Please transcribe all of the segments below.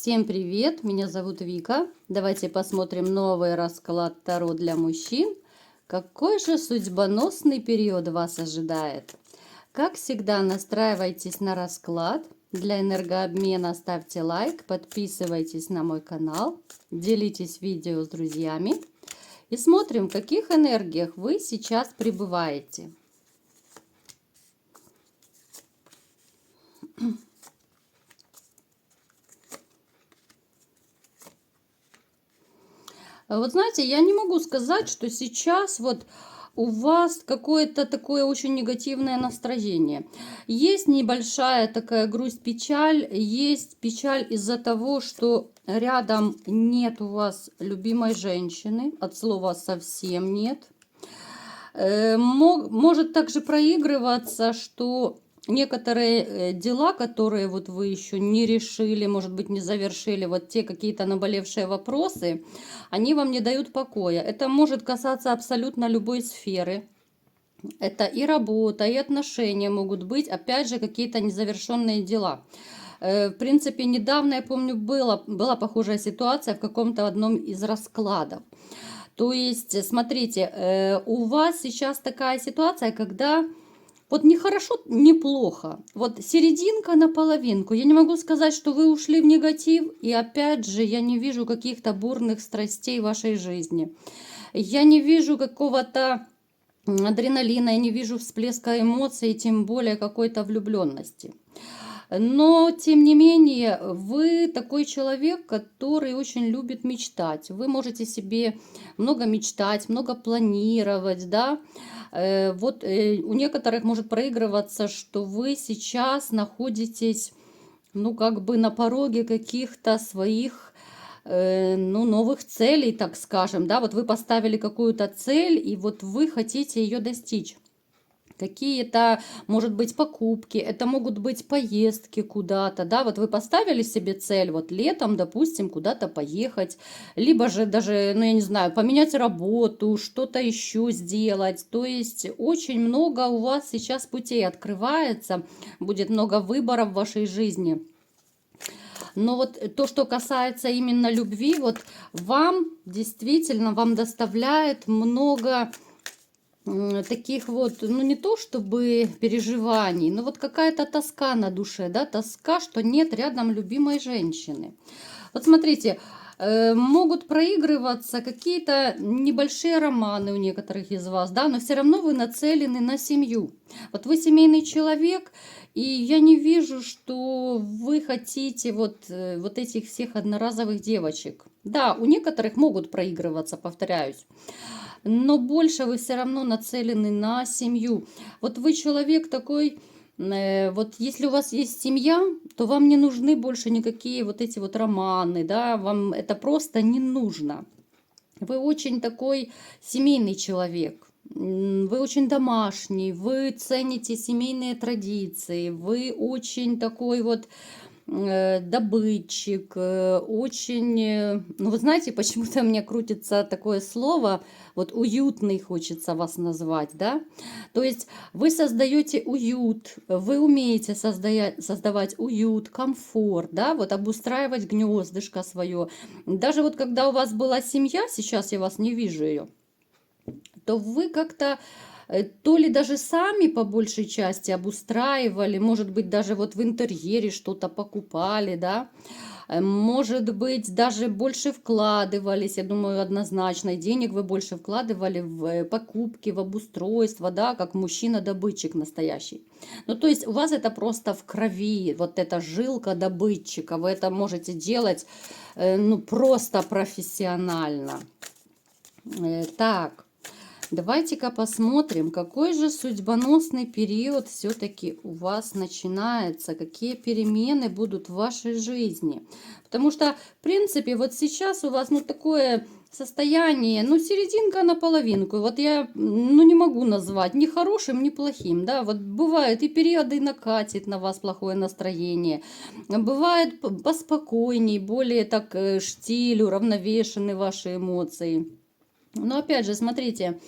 Всем привет, меня зовут Вика. Давайте посмотрим новый расклад Таро для мужчин. Какой же судьбоносный период вас ожидает? Как всегда, настраивайтесь на расклад. Для энергообмена ставьте лайк, подписывайтесь на мой канал, делитесь видео с друзьями и смотрим, в каких энергиях вы сейчас пребываете. Вот знаете, я не могу сказать, что сейчас вот у вас какое-то такое очень негативное настроение. Есть небольшая такая грусть, печаль. Есть печаль из-за того, что рядом нет у вас любимой женщины. От слова совсем нет. Может также проигрываться, что некоторые дела, которые вот вы еще не решили, может быть, не завершили, вот те какие-то наболевшие вопросы, они вам не дают покоя. Это может касаться абсолютно любой сферы. Это и работа, и отношения могут быть, опять же, какие-то незавершенные дела. В принципе, недавно, я помню, была похожая ситуация в каком-то одном из раскладов. То есть, смотрите, у вас сейчас такая ситуация, когда вот не хорошо, не плохо. Вот серединка на половинку. Я не могу сказать, что вы ушли в негатив. И опять же, я не вижу каких-то бурных страстей в вашей жизни. Я не вижу какого-то адреналина, я не вижу всплеска эмоций, тем более какой-то влюбленности. Но, тем не менее, вы такой человек, который очень любит мечтать. Вы можете себе много мечтать, много планировать, да. У некоторых может проигрываться, что вы сейчас находитесь, ну, как бы на пороге каких-то своих, новых целей, так скажем, да. Вот вы поставили какую-то цель, и вот вы хотите ее достичь. Какие-то, может быть, покупки, это могут быть поездки куда-то, да, вот вы поставили себе цель, вот летом, допустим, куда-то поехать, либо же даже, ну, я не знаю, поменять работу, что-то еще сделать, то есть очень много у вас сейчас путей открывается, будет много выборов в вашей жизни. Но вот то, что касается именно любви, вот вам действительно, вам доставляет много таких вот, ну не то чтобы переживаний, но вот какая-то тоска на душе, да, тоска, что нет рядом любимой женщины. Вот смотрите, могут проигрываться какие-то небольшие романы у некоторых из вас, да, но все равно вы нацелены на семью. Вот вы семейный человек, и я не вижу, что вы хотите вот этих всех одноразовых девочек. Да, у некоторых могут проигрываться, повторяюсь, но больше вы все равно нацелены на семью. Вот вы человек такой, вот если у вас есть семья, то вам не нужны больше никакие вот эти вот романы, да, вам это просто не нужно. Вы очень такой семейный человек. Вы очень домашний, вы цените семейные традиции, вы очень такой вот добытчик, очень, ну вы знаете, почему-то мне крутится такое слово, вот уютный хочется вас назвать, да, то есть вы создаете уют, вы умеете создавать уют, комфорт, да, вот обустраивать гнездышко свое, даже вот когда у вас была семья, сейчас я вас не вижу ее, то вы как-то то ли даже сами по большей части обустраивали, может быть, даже вот в интерьере что-то покупали, да, может быть, даже больше вкладывались, я думаю, однозначно, и денег вы больше вкладывали в покупки, в обустройство, да, как мужчина-добытчик настоящий. Ну, то есть у вас это просто в крови, вот эта жилка добытчика, вы это можете делать, ну, просто профессионально. Так. Давайте-ка посмотрим, какой же судьбоносный период все-таки у вас начинается, какие перемены будут в вашей жизни. Потому что, в принципе, вот сейчас у вас, ну, такое состояние, ну, серединка на половинку. Вот я, ну, не могу назвать ни хорошим, ни плохим, да. Вот бывают и периоды накатит на вас плохое настроение. Бывает поспокойней, более так штиль, уравновешены ваши эмоции. Но опять же, смотрите,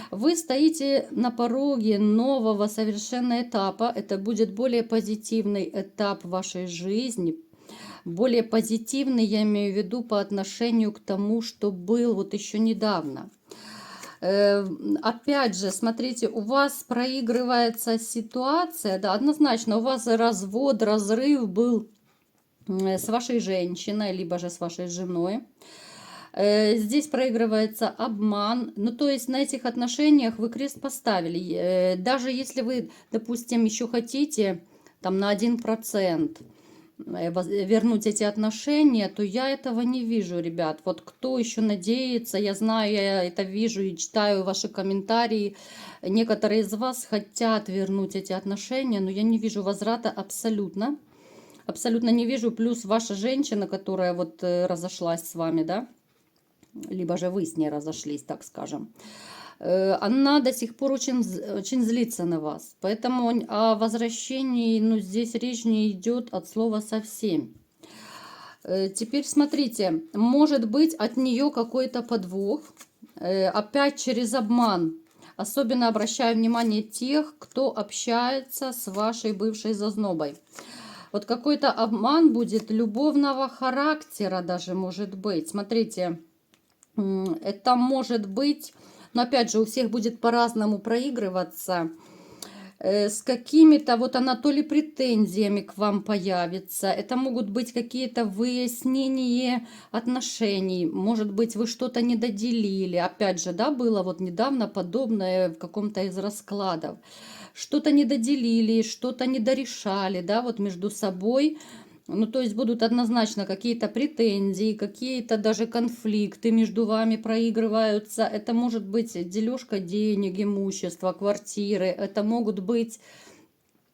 вы стоите на пороге нового совершенно этапа. Это будет более позитивный этап вашей жизни. более позитивный, я имею в виду по отношению к тому, что был вот еще недавно. Опять же, смотрите, у вас проигрывается ситуация, да, однозначно, у вас развод, разрыв был с вашей женщиной, либо же с вашей женой. Здесь проигрывается обман. Ну, то есть на этих отношениях вы крест поставили. Даже если вы, допустим, еще хотите там на 1% вернуть эти отношения, то я этого не вижу, ребят. Вот кто еще надеется, я знаю, я это вижу и читаю ваши комментарии. Некоторые из вас хотят вернуть эти отношения, но я не вижу возврата абсолютно. Абсолютно не вижу. Плюс ваша женщина, которая вот разошлась с вами, да, либо же вы с ней разошлись, так скажем, она до сих пор очень злится на вас. Поэтому о возвращении, ну, здесь речь не идет от слова совсем. Теперь смотрите, может быть от нее какой-то подвох, опять через обман. Особенно обращаю внимание тех, кто общается с вашей бывшей зазнобой. Вот какой-то обман будет любовного характера даже может быть. Смотрите, это может быть, но опять же у всех будет по-разному проигрываться. С какими-то, вот она то ли претензиями к вам появится, это могут быть какие-то выяснения отношений, может быть вы что-то не доделили, опять же, да, было вот недавно подобное в каком-то из раскладов, что-то не доделили, что-то не дорешали, да, вот между собой. Ну, то есть будут однозначно какие-то претензии, какие-то даже конфликты между вами проигрываются. Это может быть дележка денег, имущества, квартиры. Это могут быть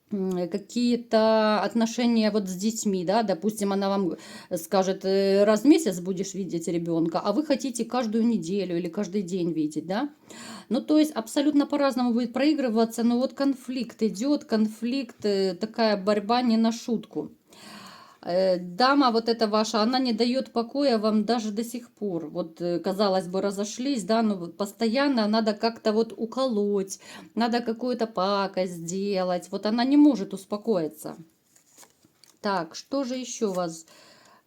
какие-то отношения вот с детьми, да, допустим, она вам скажет, раз в месяц будешь видеть ребенка, а вы хотите каждую неделю или каждый день видеть, да. Ну, то есть абсолютно по-разному будет проигрываться, но вот конфликт идет, конфликт, такая борьба не на шутку. Дама вот эта ваша, она не дает покоя вам даже до сих пор. Вот, казалось бы, разошлись, да, но вот постоянно надо как-то вот уколоть, надо какую-то пакость сделать. Вот она не может успокоиться. Так, что же еще вас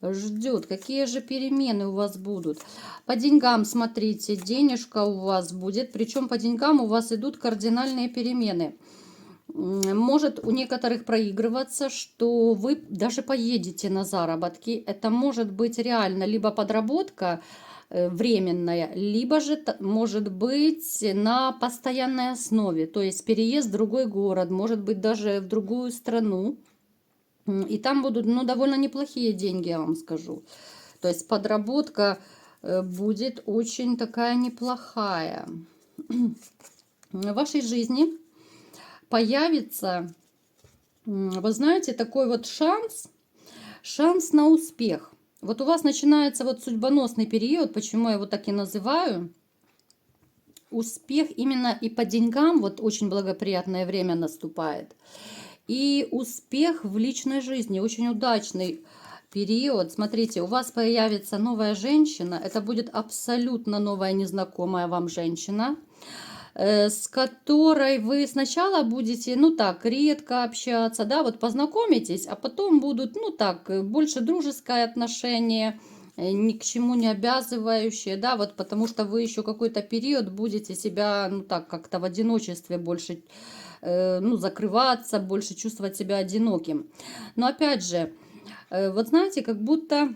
ждет? Какие же перемены у вас будут? По деньгам, смотрите, денежка у вас будет, причем по деньгам у вас идут кардинальные перемены. Может у некоторых проигрываться, что вы даже поедете на заработки. Это может быть реально либо подработка временная, либо же может быть на постоянной основе. То есть переезд в другой город, может быть даже в другую страну. И там будут, ну, довольно неплохие деньги, я вам скажу. То есть подработка будет очень такая неплохая. В вашей жизни появится, вы знаете, такой вот шанс на успех. Вот у вас начинается вот судьбоносный период, почему я его так и называю. Успех именно и по деньгам, вот очень благоприятное время наступает. И успех в личной жизни, очень удачный период. Смотрите, у вас появится новая женщина, это будет абсолютно новая незнакомая вам женщина, с которой вы сначала будете, ну так, редко общаться, да, вот познакомитесь, а потом будут, ну так, больше дружеское отношение, ни к чему не обязывающее, да, вот потому что вы еще какой-то период будете себя, ну так, как-то в одиночестве больше, ну, закрываться, больше чувствовать себя одиноким. Но опять же, вот знаете, как будто...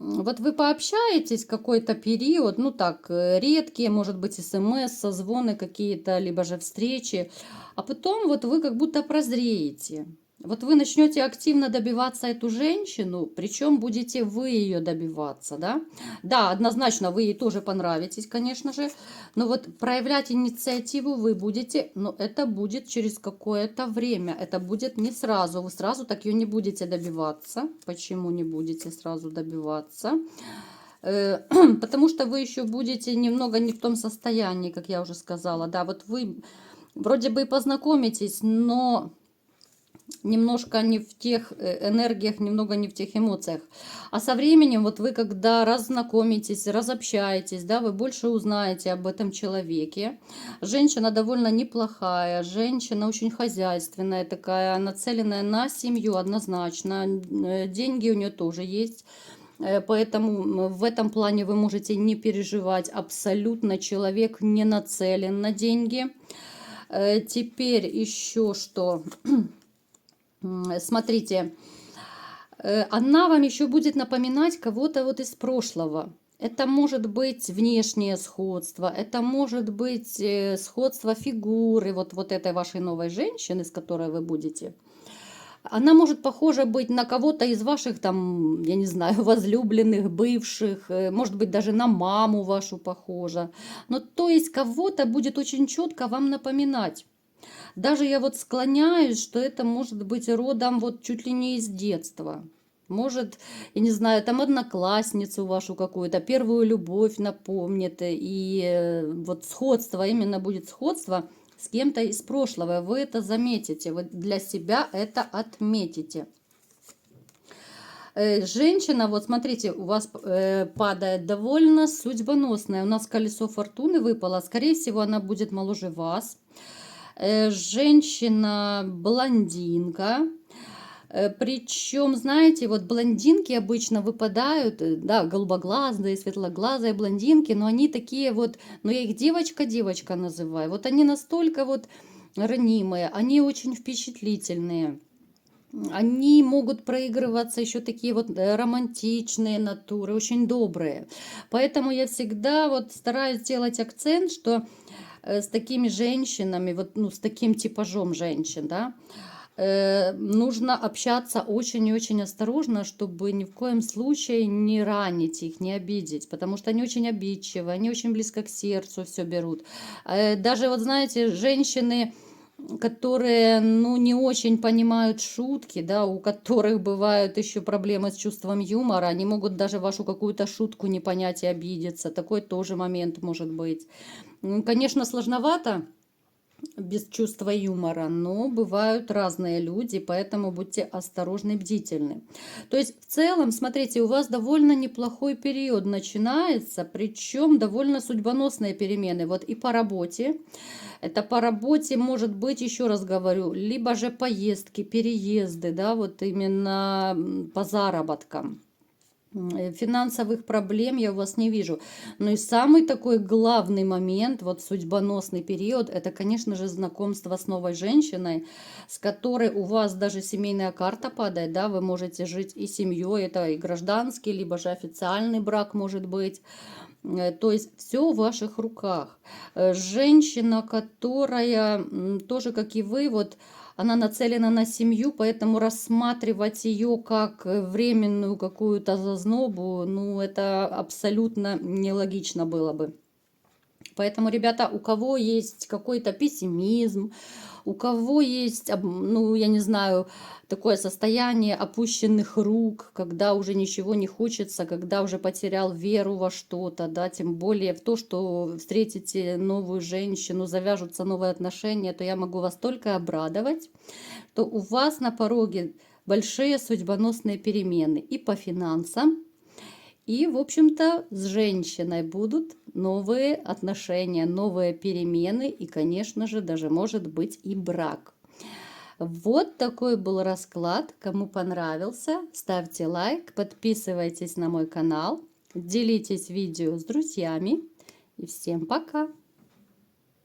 Вот вы пообщаетесь какой-то период, ну так, редкие, может быть, смс, созвоны какие-то, либо же встречи, а потом вот вы как будто прозреете. Вот вы начнете активно добиваться эту женщину, причем будете вы ее добиваться, да? Да, однозначно вы ей тоже понравитесь, конечно же, но вот проявлять инициативу вы будете, но это будет через какое-то время, это будет не сразу, вы сразу так ее не будете добиваться. Почему не будете сразу добиваться? Потому что вы еще будете немного не в том состоянии, как я уже сказала, да, вот вы вроде бы и познакомитесь, но... немножко не в тех энергиях, немного не в тех эмоциях. А со временем, вот вы когда раззнакомитесь, разобщаетесь, да, вы больше узнаете об этом человеке. Женщина довольно неплохая, женщина очень хозяйственная такая, нацеленная на семью однозначно. Деньги у нее тоже есть. Поэтому в этом плане вы можете не переживать. Абсолютно человек не нацелен на деньги. Теперь еще что. Смотрите, она вам еще будет напоминать кого-то вот из прошлого. Это может быть внешнее сходство, это может быть сходство фигуры вот этой вашей новой женщины, с которой вы будете. Она может похожа быть на кого-то из ваших, там, я не знаю, возлюбленных, бывших, может быть, даже на маму вашу похожа. Но то есть кого-то будет очень четко вам напоминать. Даже я вот склоняюсь, что это может быть родом вот чуть ли не из детства. Может, я не знаю, там одноклассницу вашу какую-то, первую любовь напомнит. И вот сходство, именно будет сходство с кем-то из прошлого. Вы это заметите, вы для себя это отметите. Женщина, вот смотрите, у вас падает довольно судьбоносная. У нас колесо фортуны выпало. Скорее всего, она будет моложе вас. Женщина-блондинка. Причем, знаете, вот блондинки обычно выпадают, да, голубоглазые, светлоглазые блондинки, но они такие вот, ну я их девочка-девочка называю. Вот они настолько вот ранимые, они очень впечатлительные. Они могут проигрываться еще такие вот романтичные натуры, очень добрые. Поэтому я всегда вот стараюсь делать акцент, что с такими женщинами, вот, ну, с таким типажом женщин, да, нужно общаться очень и очень осторожно, чтобы ни в коем случае не ранить их, не обидеть, потому что они очень обидчивы, они очень близко к сердцу все берут. Даже вот знаете, женщины, которые, ну, не очень понимают шутки, да, у которых бывают еще проблемы с чувством юмора, они могут даже вашу какую-то шутку не понять и обидеться. Такой тоже момент может быть. Ну, конечно, сложновато без чувства юмора, но бывают разные люди, поэтому будьте осторожны, бдительны. То есть в целом, смотрите, у вас довольно неплохой период начинается, причем довольно судьбоносные перемены. Вот и по работе. Это по работе может быть, еще раз говорю, либо же поездки, переезды, да, вот именно по заработкам. Финансовых проблем я у вас не вижу. Но и самый такой главный момент, вот судьбоносный период, это, конечно же, знакомство с новой женщиной, с которой у вас даже семейная карта падает, да, вы можете жить и семьей, это и гражданский, либо же официальный брак может быть. То есть все в ваших руках. Женщина, которая тоже, как и вы, вот она нацелена на семью, поэтому рассматривать ее как временную какую-то зазнобу, ну, это абсолютно нелогично было бы. Поэтому, ребята, у кого есть какой-то пессимизм, у кого есть, ну, я не знаю, такое состояние опущенных рук, когда уже ничего не хочется, когда уже потерял веру во что-то, да, тем более в то, что встретите новую женщину, завяжутся новые отношения, то я могу вас только обрадовать, то у вас на пороге большие судьбоносные перемены и по финансам, и, в общем-то, с женщиной будут новые отношения, новые перемены и, конечно же, даже может быть и брак. Вот такой был расклад. Кому понравился, ставьте лайк, подписывайтесь на мой канал, делитесь видео с друзьями. И всем пока!